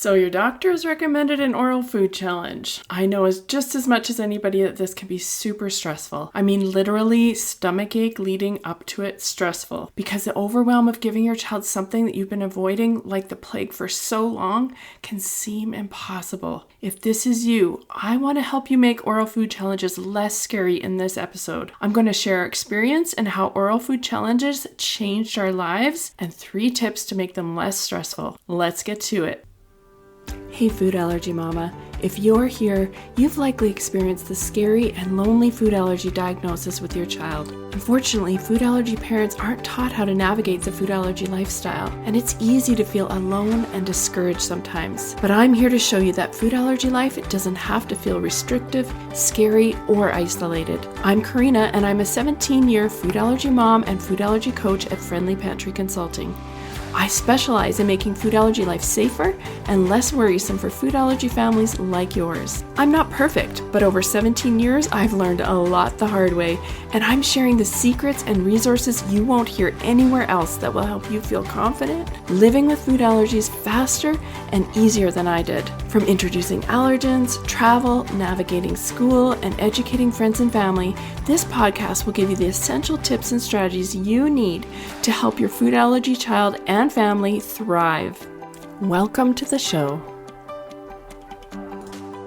So your doctor has recommended an oral food challenge. I know just as much as anybody that this can be super stressful. I mean, literally stomachache leading up to it stressful, because the overwhelm of giving your child something that you've been avoiding like the plague for so long can seem impossible. If this is you, I want to help you make oral food challenges less scary in this episode. I'm going to share our experience and how oral food challenges changed our lives and 3 tips to make them less stressful. Let's get to it. Hey food allergy mama, if you're here, you've likely experienced the scary and lonely food allergy diagnosis with your child. Unfortunately, food allergy parents aren't taught how to navigate the food allergy lifestyle, and it's easy to feel alone and discouraged sometimes. But I'm here to show you that food allergy life doesn't have to feel restrictive, scary, or isolated. I'm Corinna, and I'm a 17-year food allergy mom and food allergy coach at Friendly Pantry Consulting. I specialize in making food allergy life safer and less worrisome for food allergy families like yours. I'm not perfect, but over 17 years, I've learned a lot the hard way, and I'm sharing the secrets and resources you won't hear anywhere else that will help you feel confident living with food allergies faster and easier than I did. From introducing allergens, travel, navigating school, and educating friends and family, this podcast will give you the essential tips and strategies you need to help your food allergy child and family thrive. Welcome to the show.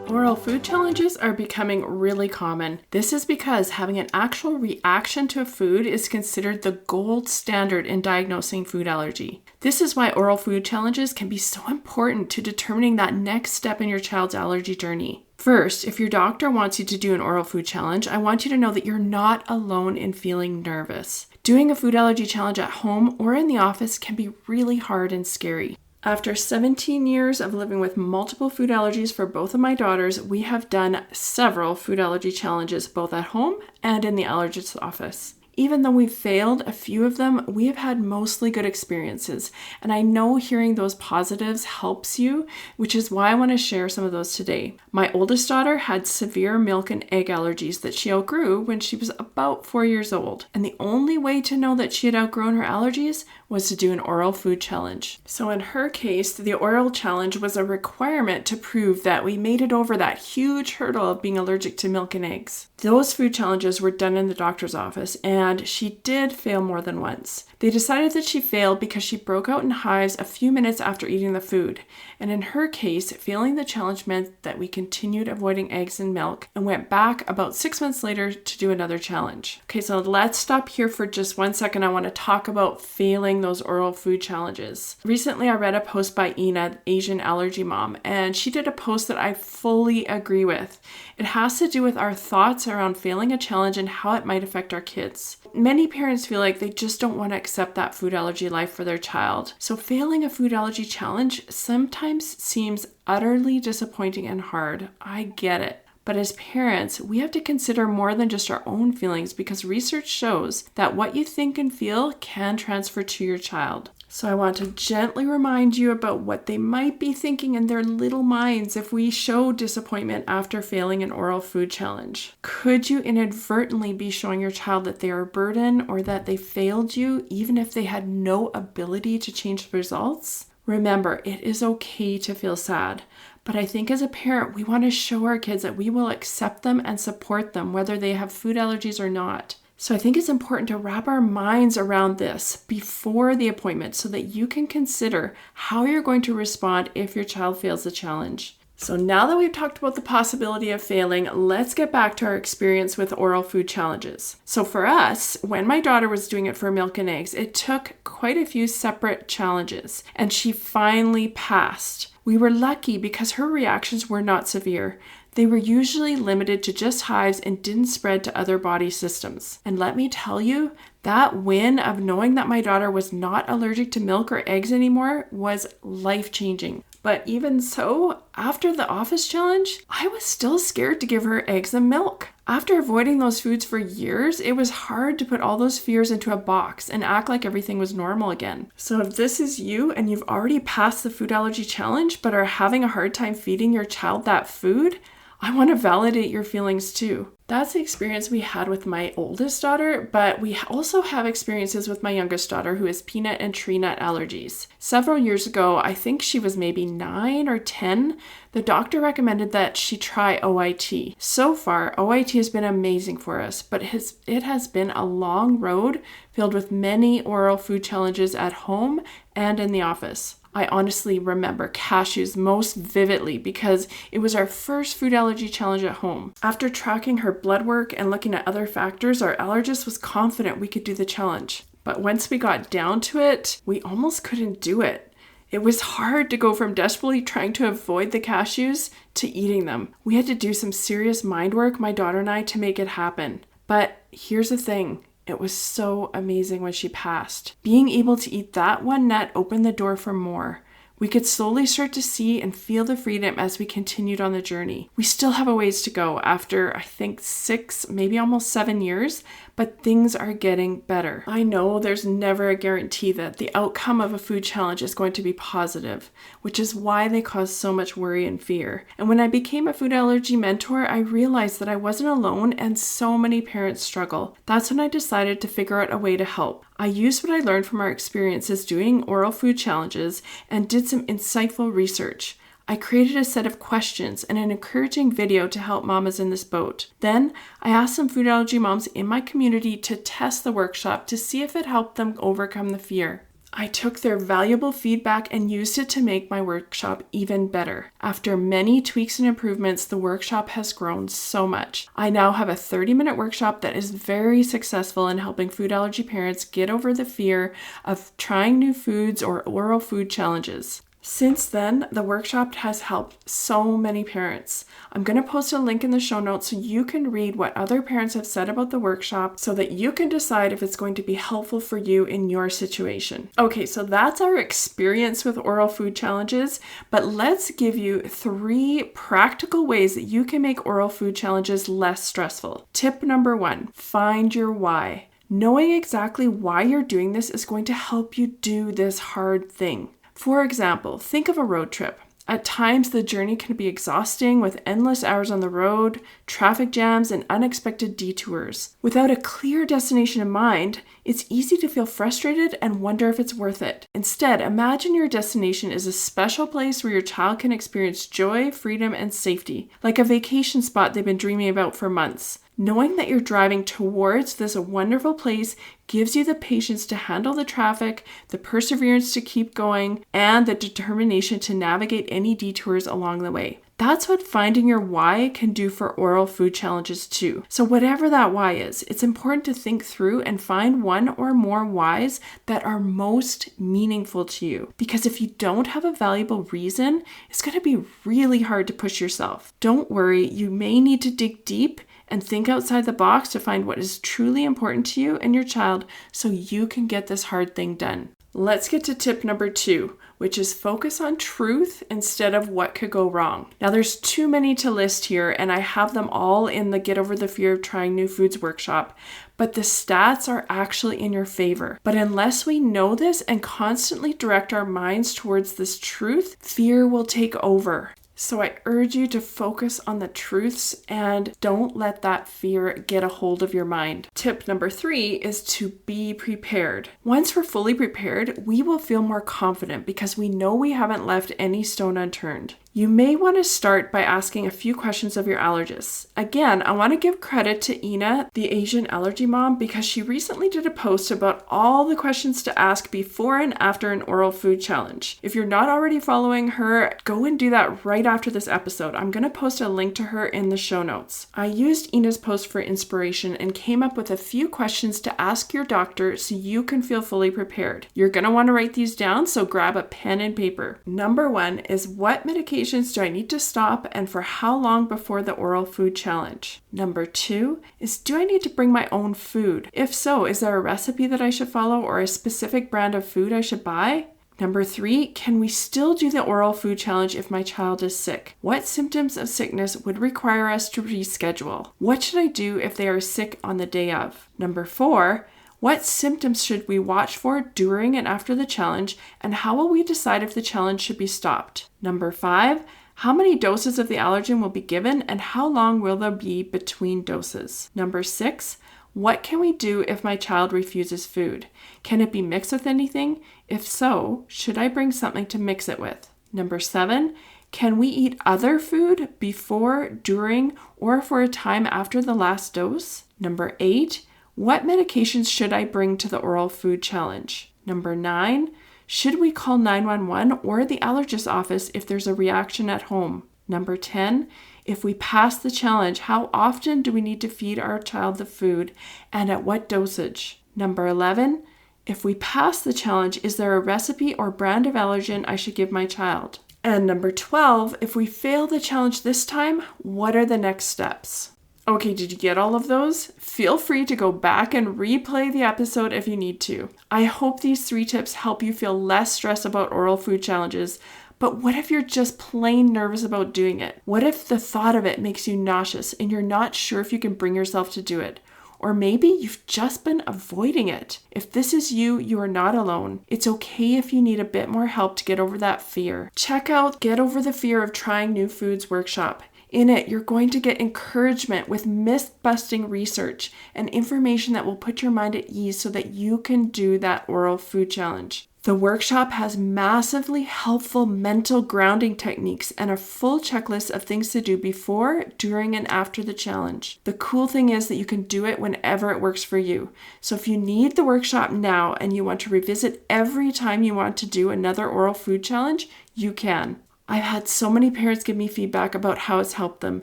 Oral food challenges are becoming really common. This is because having an actual reaction to a food is considered the gold standard in diagnosing food allergy. This is why oral food challenges can be so important to determining that next step in your child's allergy journey. First, if your doctor wants you to do an oral food challenge, I want you to know that you're not alone in feeling nervous. Doing a food allergy challenge at home or in the office can be really hard and scary. After 17 years of living with multiple food allergies for both of my daughters, we have done several food allergy challenges both at home and in the allergist's office. Even though we've failed a few of them, we have had mostly good experiences, and I know hearing those positives helps you, which is why I want to share some of those today. My oldest daughter had severe milk and egg allergies that she outgrew when she was about 4 years old, and the only way to know that she had outgrown her allergies was to do an oral food challenge. So in her case, the oral challenge was a requirement to prove that we made it over that huge hurdle of being allergic to milk and eggs. Those food challenges were done in the doctor's office, and she did fail more than once. They decided that she failed because she broke out in hives a few minutes after eating the food. And in her case, failing the challenge meant that we continued avoiding eggs and milk and went back about 6 months later to do another challenge. Okay, so let's stop here for just 1 second. I want to talk about failing those oral food challenges. Recently, I read a post by Ina, Asian allergy mom, and she did a post that I fully agree with. It has to do with our thoughts around failing a challenge and how it might affect our kids. Many parents feel like they just don't want to accept that food allergy life for their child. So failing a food allergy challenge sometimes seems utterly disappointing and hard. I get it. But as parents, we have to consider more than just our own feelings, because research shows that what you think and feel can transfer to your child. So I want to gently remind you about what they might be thinking in their little minds if we show disappointment after failing an oral food challenge. Could you inadvertently be showing your child that they are a burden or that they failed you, even if they had no ability to change the results? Remember, it is okay to feel sad. But I think as a parent, we want to show our kids that we will accept them and support them, whether they have food allergies or not. So I think it's important to wrap our minds around this before the appointment so that you can consider how you're going to respond if your child fails the challenge. So now that we've talked about the possibility of failing, let's get back to our experience with oral food challenges. So for us, when my daughter was doing it for milk and eggs, it took quite a few separate challenges, and she finally passed. We were lucky because her reactions were not severe. They were usually limited to just hives and didn't spread to other body systems. And let me tell you, that win of knowing that my daughter was not allergic to milk or eggs anymore was life-changing. But even so, after the office challenge, I was still scared to give her eggs and milk. After avoiding those foods for years, it was hard to put all those fears into a box and act like everything was normal again. So if this is you and you've already passed the food allergy challenge but are having a hard time feeding your child that food, I want to validate your feelings too. That's the experience we had with my oldest daughter, but we also have experiences with my youngest daughter who has peanut and tree nut allergies. Several years ago, I think she was maybe 9 or 10, the doctor recommended that she try OIT. So far, OIT has been amazing for us, but it has been a long road filled with many oral food challenges at home and in the office. I honestly remember cashews most vividly because it was our first food allergy challenge at home. After tracking her blood work and looking at other factors, our allergist was confident we could do the challenge. But once we got down to it, we almost couldn't do it. It was hard to go from desperately trying to avoid the cashews to eating them. We had to do some serious mind work, my daughter and I, to make it happen. But here's the thing. It was so amazing when she passed. Being able to eat that one nut opened the door for more. We could slowly start to see and feel the freedom as we continued on the journey. We still have a ways to go after, I think, 6, maybe almost 7 years, but things are getting better. I know there's never a guarantee that the outcome of a food challenge is going to be positive, which is why they cause so much worry and fear. And when I became a food allergy mentor, I realized that I wasn't alone and so many parents struggle. That's when I decided to figure out a way to help. I used what I learned from our experiences doing oral food challenges and did some insightful research. I created a set of questions and an encouraging video to help mamas in this boat. Then, I asked some food allergy moms in my community to test the workshop to see if it helped them overcome the fear. I took their valuable feedback and used it to make my workshop even better. After many tweaks and improvements, the workshop has grown so much. I now have a 30-minute workshop that is very successful in helping food allergy parents get over the fear of trying new foods or oral food challenges. Since then, the workshop has helped so many parents. I'm going to post a link in the show notes so you can read what other parents have said about the workshop so that you can decide if it's going to be helpful for you in your situation. Okay, so that's our experience with oral food challenges, but let's give you 3 practical ways that you can make oral food challenges less stressful. Tip number 1, find your why. Knowing exactly why you're doing this is going to help you do this hard thing. For example, think of a road trip. At times, the journey can be exhausting with endless hours on the road, traffic jams, and unexpected detours. Without a clear destination in mind, it's easy to feel frustrated and wonder if it's worth it. Instead, imagine your destination is a special place where your child can experience joy, freedom, and safety, like a vacation spot they've been dreaming about for months. Knowing that you're driving towards this wonderful place gives you the patience to handle the traffic, the perseverance to keep going, and the determination to navigate any detours along the way. That's what finding your why can do for oral food challenges too. So whatever that why is, it's important to think through and find one or more whys that are most meaningful to you. Because if you don't have a valuable reason, it's going to be really hard to push yourself. Don't worry, you may need to dig deep and think outside the box to find what is truly important to you and your child so you can get this hard thing done. Let's get to tip number 2, which is focus on truth instead of what could go wrong. Now there's too many to list here, and I have them all in the Get Over the Fear of Trying New Foods workshop, but the stats are actually in your favor. But unless we know this and constantly direct our minds towards this truth, fear will take over. So I urge you to focus on the truths and don't let that fear get a hold of your mind. Tip number 3 is to be prepared. Once we're fully prepared, we will feel more confident because we know we haven't left any stone unturned. You may want to start by asking a few questions of your allergist. Again, I want to give credit to Ina, the Asian allergy mom, because she recently did a post about all the questions to ask before and after an oral food challenge. If you're not already following her, go and do that right after this episode. I'm going to post a link to her in the show notes. I used Ina's post for inspiration and came up with a few questions to ask your doctor so you can feel fully prepared. You're going to want to write these down, so grab a pen and paper. Number 1 is, what medication do I need to stop and for how long before the oral food challenge? Number 2 is, do I need to bring my own food? If so, is there a recipe that I should follow or a specific brand of food I should buy? Number 3, can we still do the oral food challenge if my child is sick? What symptoms of sickness would require us to reschedule? What should I do if they are sick on the day of? Number 4, what symptoms should we watch for during and after the challenge, and how will we decide if the challenge should be stopped? Number 5, How many doses of the allergen will be given and how long will there be between doses? Number 6, what can we do if my child refuses food? Can it be mixed with anything? If so, should I bring something to mix it with? Number 7, can we eat other food before, during, or for a time after the last dose? Number 8, what medications should I bring to the oral food challenge? Number 9, should we call 911 or the allergist office if there's a reaction at home? Number 10, if we pass the challenge, how often do we need to feed our child the food and at what dosage? Number 11, if we pass the challenge, is there a recipe or brand of allergen I should give my child? And number 12, if we fail the challenge this time, what are the next steps? Okay, did you get all of those? Feel free to go back and replay the episode if you need to. I hope these 3 tips help you feel less stressed about oral food challenges. But what if you're just plain nervous about doing it? What if the thought of it makes you nauseous and you're not sure if you can bring yourself to do it? Or maybe you've just been avoiding it. If this is you, you are not alone. It's okay if you need a bit more help to get over that fear. Check out Get Over the Fear of Trying New Foods workshop. In it, you're going to get encouragement with myth-busting research and information that will put your mind at ease so that you can do that oral food challenge. The workshop has massively helpful mental grounding techniques and a full checklist of things to do before, during, and after the challenge. The cool thing is that you can do it whenever it works for you. So if you need the workshop now and you want to revisit every time you want to do another oral food challenge, you can. I've had so many parents give me feedback about how it's helped them.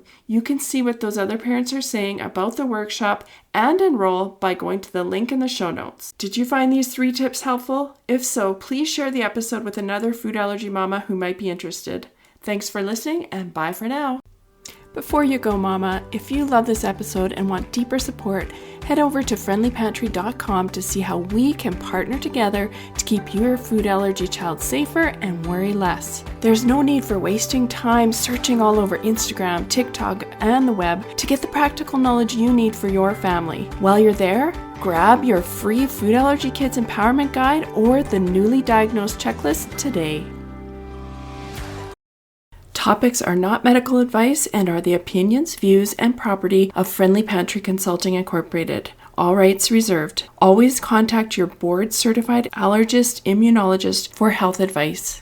You can see what those other parents are saying about the workshop and enroll by going to the link in the show notes. Did you find these 3 tips helpful? If so, please share the episode with another food allergy mama who might be interested. Thanks for listening and bye for now. Before you go, Mama, if you love this episode and want deeper support, head over to friendlypantry.com to see how we can partner together to keep your food allergy child safer and worry less. There's no need for wasting time searching all over Instagram, TikTok, and the web to get the practical knowledge you need for your family. While you're there, grab your free Food Allergy Kids Empowerment Guide or the newly diagnosed checklist today. Topics are not medical advice and are the opinions, views, and property of Friendly Pantry Consulting Incorporated. All rights reserved. Always contact your board-certified allergist, immunologist for health advice.